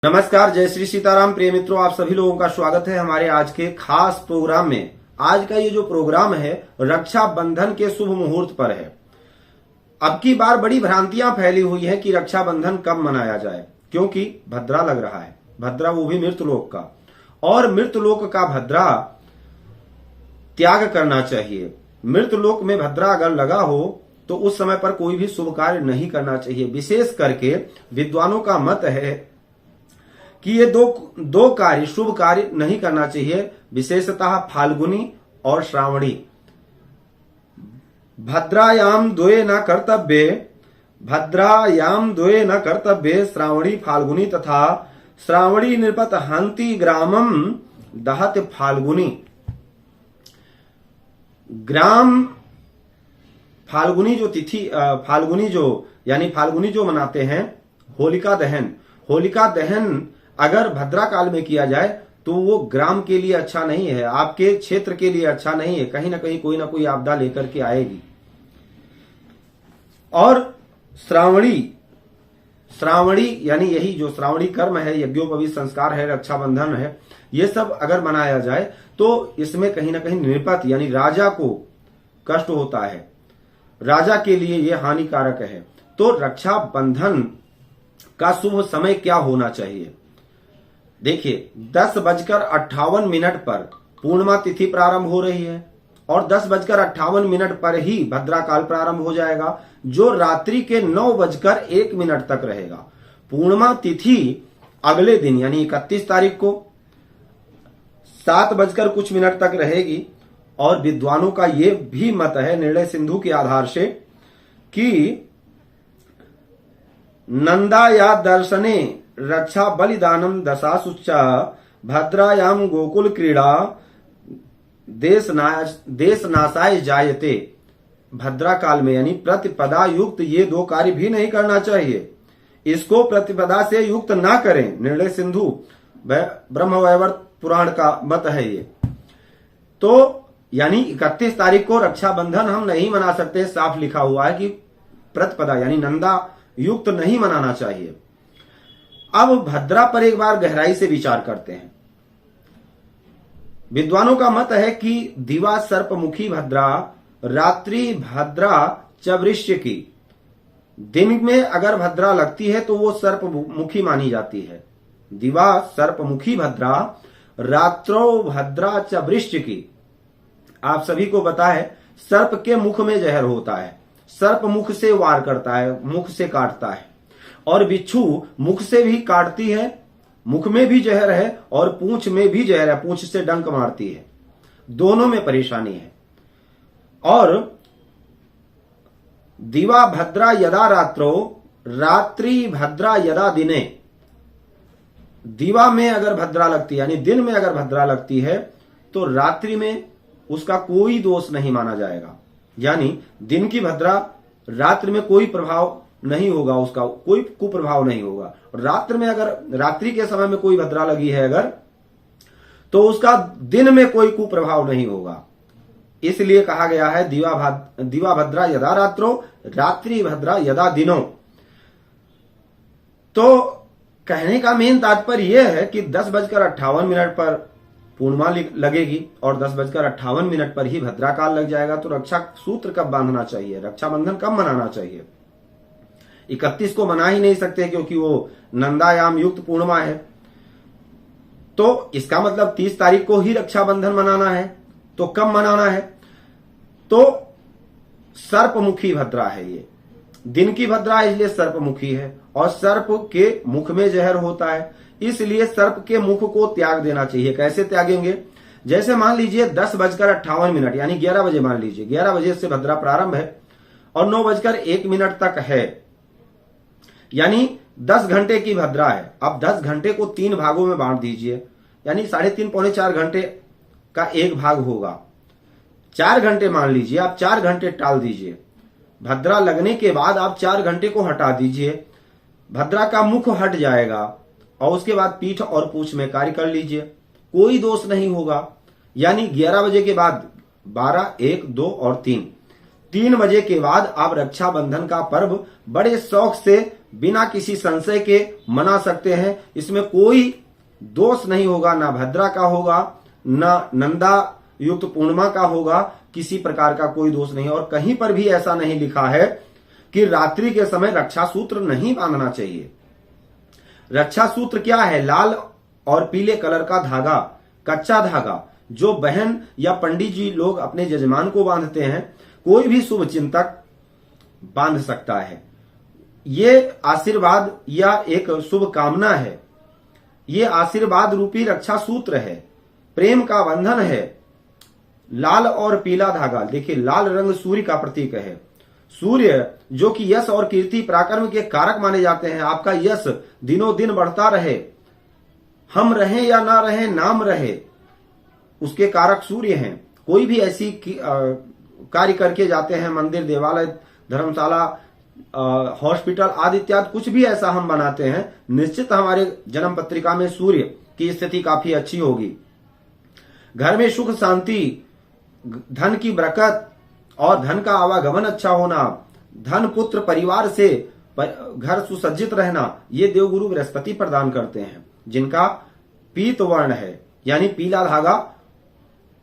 नमस्कार, जय श्री सीताराम। प्रिय मित्रों, आप सभी लोगों का स्वागत है हमारे आज के खास प्रोग्राम में। आज का ये जो प्रोग्राम है रक्षा बंधन के शुभ मुहूर्त पर है। अब की बार बड़ी भ्रांतियां फैली हुई हैं कि रक्षा बंधन कब मनाया जाए, क्योंकि भद्रा लग रहा है। भद्रा वो भी मृतलोक का, और मृतलोक का भद्रा त्याग करना चाहिए। मृतलोक में भद्रा अगर लगा हो तो उस समय पर कोई भी शुभ कार्य नहीं करना चाहिए। विशेष करके विद्वानों का मत है कि ये दो कार्य, शुभ कार्य नहीं करना चाहिए, विशेषतः फाल्गुनी और श्रावणी। भद्रायाम द्वे न कर्तव्ये श्रावणी फाल्गुनी तथा श्रावणी नृपत हंति ग्रामम दहत फाल्गुनी। ग्राम फाल्गुनी जो तिथि, फाल्गुनी जो मनाते हैं होलिका दहन अगर भद्रा काल में किया जाए तो वो ग्राम के लिए अच्छा नहीं है, आपके क्षेत्र के लिए अच्छा नहीं है। कहीं ना कहीं कोई ना कोई आपदा लेकर के आएगी। और श्रावणी यानी यही जो श्रावणी कर्म है, यज्ञोपवीत संस्कार है, रक्षाबंधन है, ये सब अगर मनाया जाए तो इसमें कहीं ना कहीं नृपत यानी राजा को कष्ट होता है, राजा के लिए ये हानिकारक है। तो रक्षाबंधन का शुभ समय क्या होना चाहिए? देखिए, 10:58 पर पूर्णिमा तिथि प्रारंभ हो रही है और 10:58 पर ही भद्रा काल प्रारंभ हो जाएगा, जो रात्रि के 9:01 तक रहेगा। पूर्णिमा तिथि अगले दिन यानी 31 तारीख को 7 कुछ मिनट तक रहेगी। और विद्वानों का ये भी मत है निर्णय सिंधु के आधार से कि नंदा या दर्शने रक्षा बलिदानम दशासुच्च भद्रायाम गोकुल क्रीड़ा देश नाशाय जायते। भद्रा काल में यानी प्रतिपदा युक्त ये दो कार्य भी नहीं करना चाहिए। इसको प्रतिपदा से युक्त ना करें। निर्णय सिंधु ब्रह्मवैवर्त पुराण का मत है ये। तो यानी 31 तारीख को रक्षाबंधन हम नहीं मना सकते। साफ लिखा हुआ है कि प्रतिपदा यानी नंदा युक्त नहीं मनाना चाहिए। अब भद्रा पर एक बार गहराई से विचार करते हैं। विद्वानों का मत है कि दिवा सर्पमुखी भद्रा, रात्रि भद्रा च वृश्य की। दिन में अगर भद्रा लगती है तो वो सर्पमुखी मानी जाती है। दिवा सर्पमुखी भद्रा, रात्रो भद्रा च वृश्य की। आप सभी को पता है सर्प के मुख में जहर होता है। सर्प मुख से वार करता है, मुख से काटता है। और बिच्छू मुख से भी काटती है, मुख में भी जहर है और पूंछ में भी जहर है, पूंछ से डंक मारती है। दोनों में परेशानी है। और दिवा भद्रा यदा रात्रो, रात्रि भद्रा यदा दिने। दिवा में अगर भद्रा लगती है यानी दिन में अगर भद्रा लगती है तो रात्रि में उसका कोई दोष नहीं माना जाएगा। यानी दिन की भद्रा रात्रि में कोई प्रभाव नहीं होगा, उसका कोई कुप्रभाव नहीं होगा। रात्रि में अगर रात्रि के समय में कोई भद्रा लगी है अगर, तो उसका दिन में कोई कुप्रभाव नहीं होगा। इसलिए कहा गया है दिवा भद्रा यदा रात्रो, रात्रि भद्रा यदा दिनो। तो कहने का मेन तात्पर्य यह है कि 10:58 पर पूर्णिमा लगेगी और 10:58 पर ही भद्रा काल लग जाएगा। तो रक्षा सूत्र कब बांधना चाहिए, रक्षाबंधन कब मनाना चाहिए? 31 को मना ही नहीं सकते क्योंकि वो नंदायाम युक्त पूर्णिमा है। तो इसका मतलब 30 तारीख को ही रक्षाबंधन मनाना है। तो कब मनाना है? तो सर्पमुखी भद्रा है ये, दिन की भद्रा इसलिए सर्पमुखी है और सर्प के मुख में जहर होता है, इसलिए सर्प के मुख को त्याग देना चाहिए। कैसे त्यागेंगे? जैसे मान लीजिए 10:58 यानी 11 बजे, मान लीजिए 11 बजे से भद्रा प्रारंभ है और 9:01 तक है, यानी 10 घंटे की भद्रा है। अब 10 घंटे को 3 भागों में बांट दीजिए, यानी 3.5 पौने 4 घंटे का एक भाग होगा। 4 घंटे मान लीजिए, आप 4 घंटे टाल दीजिए। भद्रा लगने के बाद आप 4 घंटे को हटा दीजिए, भद्रा का मुख हट जाएगा और उसके बाद पीठ और पूंछ में कार्य कर लीजिए, कोई दोष नहीं होगा। यानी 11 बजे के बाद 12, 1, 2 और 3 बजे के बाद आप रक्षाबंधन का पर्व बड़े शौक से बिना किसी संशय के मना सकते हैं। इसमें कोई दोष नहीं होगा, ना भद्रा का होगा, ना नंदा युक्त पूर्णिमा का होगा, किसी प्रकार का कोई दोष नहीं। और कहीं पर भी ऐसा नहीं लिखा है कि रात्रि के समय रक्षा सूत्र नहीं बांधना चाहिए। रक्षा सूत्र क्या है? लाल और पीले कलर का धागा, कच्चा धागा, जो बहन या पंडित जी लोग अपने जजमान को बांधते हैं। कोई भी शुभ चिंतक बांध सकता है। ये आशीर्वाद या एक शुभ कामना है। ये आशीर्वाद रूपी रक्षा सूत्र है, प्रेम का बंधन है। लाल और पीला धागा, देखिए लाल रंग सूर्य का प्रतीक है। सूर्य जो कि यश और कीर्ति पराक्रम के कारक माने जाते हैं। आपका यश दिनों दिन बढ़ता रहे, हम रहें या ना रहें, नाम रहे, उसके कारक सूर्य हैं। कोई भी ऐसी कार्य करके जाते हैं, मंदिर, देवालय, धर्मशाला, हॉस्पिटल आदि इत्यादि कुछ भी ऐसा हम बनाते हैं, निश्चित हमारे जन्म पत्रिका में सूर्य की स्थिति काफी अच्छी होगी। घर में सुख शांति, धन की बरकत और धन का आवागमन अच्छा होना, धन पुत्र परिवार से घर सुसज्जित रहना, ये देवगुरु बृहस्पति प्रदान करते हैं। जिनका पीत वर्ण है यानी पीला धागा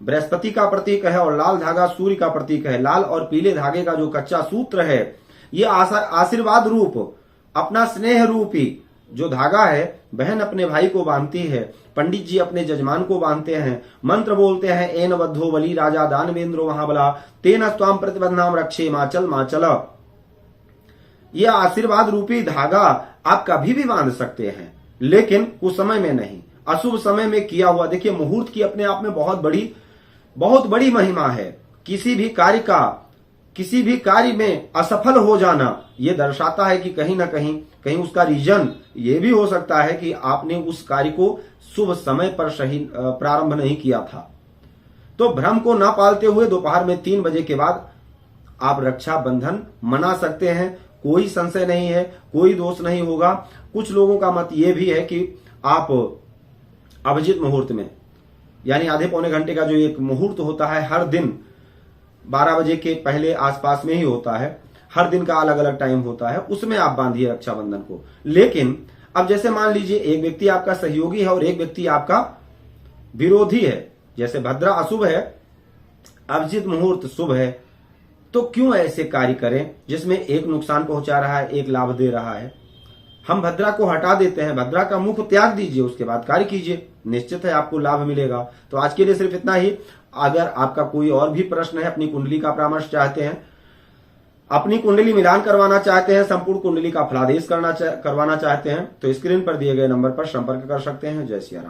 बृहस्पति का प्रतीक है और लाल धागा सूर्य का प्रतीक है। लाल और पीले धागे का जो कच्चा सूत्र है, ये आशीर्वाद रूप, अपना स्नेह रूपी जो धागा है, बहन अपने भाई को बांधती है, पंडित जी अपने जजमान को बांधते हैं, मंत्र बोलते हैं, एन बद्धो बली राजा दानवेंद्रो महाबला तेन स्वाम प्रतिबंधाम रक्षे माचल माचल। यह आशीर्वाद रूपी धागा आप कभी भी बांध सकते हैं, लेकिन उस समय में नहीं, अशुभ समय में किया हुआ। देखिए मुहूर्त की अपने आप में बहुत बड़ी महिमा है। किसी भी कार्य में असफल हो जाना यह दर्शाता है कि कहीं ना कहीं उसका रीजन ये भी हो सकता है कि आपने उस कार्य को शुभ समय पर सही प्रारंभ नहीं किया था। तो भ्रम को ना पालते हुए दोपहर में 3 बजे के बाद आप रक्षा बंधन मना सकते हैं। कोई संशय नहीं है, कोई दोष नहीं होगा। कुछ लोगों का मत ये भी है कि आप अभिजीत मुहूर्त में, यानी आधे पौने घंटे का जो एक मुहूर्त होता है, हर दिन 12 बजे के पहले आसपास में ही होता है, हर दिन का अलग अलग टाइम होता है, उसमें आप बांधिए रक्षाबंधन को। लेकिन अब जैसे मान लीजिए एक व्यक्ति आपका सहयोगी है और एक व्यक्ति आपका विरोधी है, जैसे भद्रा अशुभ है, अभिजीत मुहूर्त शुभ है, तो क्यों ऐसे कार्य करें जिसमें एक नुकसान पहुंचा रहा है, एक लाभ दे रहा है। हम भद्रा को हटा देते हैं, भद्रा का मुख त्याग दीजिए, उसके बाद कार्य कीजिए, निश्चित है आपको लाभ मिलेगा। तो आज के लिए सिर्फ इतना ही। अगर आपका कोई और भी प्रश्न है, अपनी कुंडली का परामर्श चाहते हैं, अपनी कुंडली मिलान करवाना चाहते हैं, संपूर्ण कुंडली का फलादेश करवाना चाहते हैं, तो स्क्रीन पर दिए गए नंबर पर संपर्क कर सकते हैं। जय सिया राम।